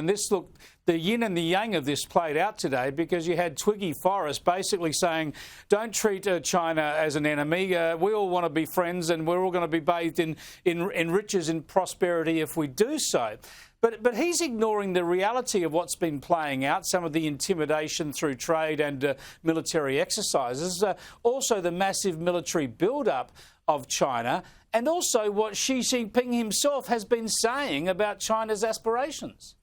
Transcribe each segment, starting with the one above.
And this, look, the yin and the yang of this played out today because you had Twiggy Forrest basically saying, don't treat China as an enemy. We all want to be friends and we're all going to be bathed in riches and prosperity if we do so. But he's ignoring the reality of what's been playing out, some of the intimidation through trade and military exercises, also the massive military build-up of China, and also what Xi Jinping himself has been saying about China's aspirations.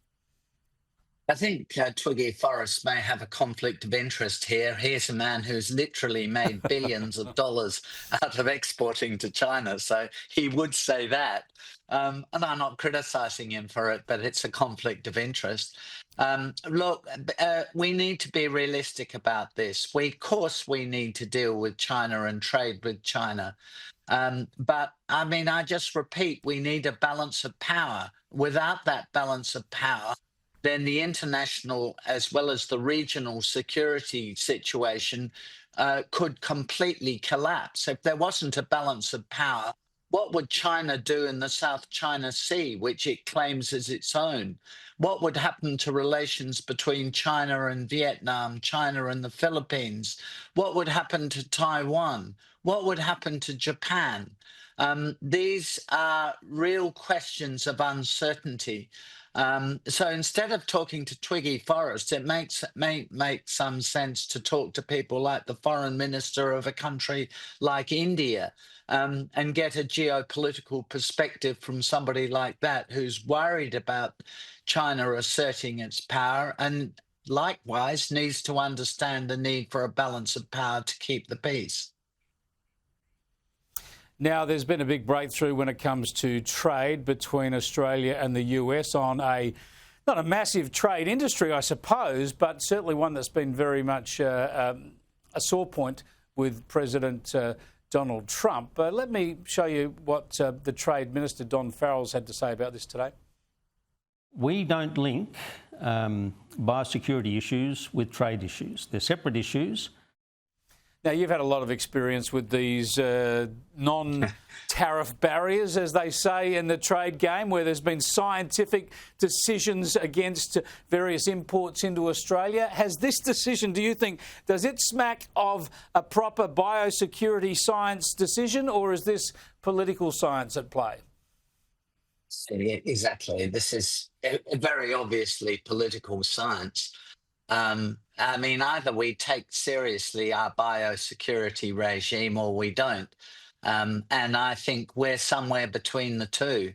I think Twiggy Forrest may have a conflict of interest here. Here's a man who's literally made billions of dollars out of exporting to China, so he would say that. And I'm not criticising him for it, but it's a conflict of interest. Look, we need to be realistic about this. Of course, we need to deal with China and trade with China. But I mean, I just repeat, we need a balance of power. Without that balance of power, then the international as well as the regional security situation could completely collapse. If there wasn't a balance of power, what would China do in the South China Sea, which it claims as its own? What would happen to relations between China and Vietnam, China and the Philippines? What would happen to Taiwan? What would happen to Japan? These are real questions of uncertainty. So instead of talking to Twiggy Forrest, it may make some sense to talk to people like the foreign minister of a country like India, and get a geopolitical perspective from somebody like that who's worried about China asserting its power and likewise needs to understand the need for a balance of power to keep the peace. Now, there's been a big breakthrough when it comes to trade between Australia and the US on not a massive trade industry, I suppose, but certainly one that's been very much a sore point with President Donald Trump. Let me show you what the Trade Minister, Don Farrell's had to say about this today. We don't link biosecurity issues with trade issues. They're separate issues. Now, you've had a lot of experience with these non-tariff barriers, as they say in the trade game, where there's been scientific decisions against various imports into Australia. Has this decision, do you think, does it smack of a proper biosecurity science decision, or is this political science at play? Exactly. This is very obviously political science. I mean, either we take seriously our biosecurity regime or we don't. And I think we're somewhere between the two.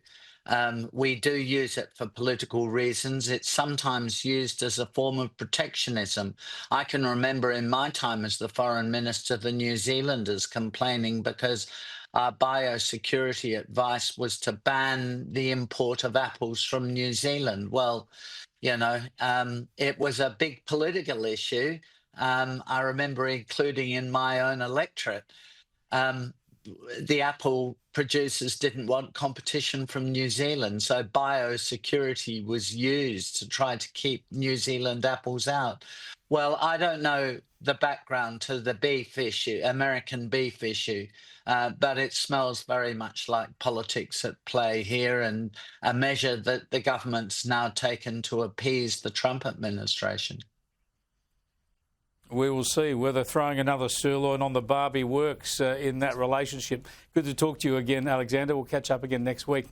We do use it for political reasons. It's sometimes used as a form of protectionism. I can remember in my time as the foreign minister, the New Zealanders complaining because our biosecurity advice was to ban the import of apples from New Zealand. Well, you know, it was a big political issue. I remember including in my own electorate. The apple producers didn't want competition from New Zealand, so biosecurity was used to try to keep New Zealand apples out. Well, I don't know the background to the beef issue, American beef issue, but it smells very much like politics at play here and a measure that the government's now taken to appease the Trump administration. We will see whether throwing another sirloin on the barbie works in that relationship. Good to talk to you again, Alexander. We'll catch up again next week.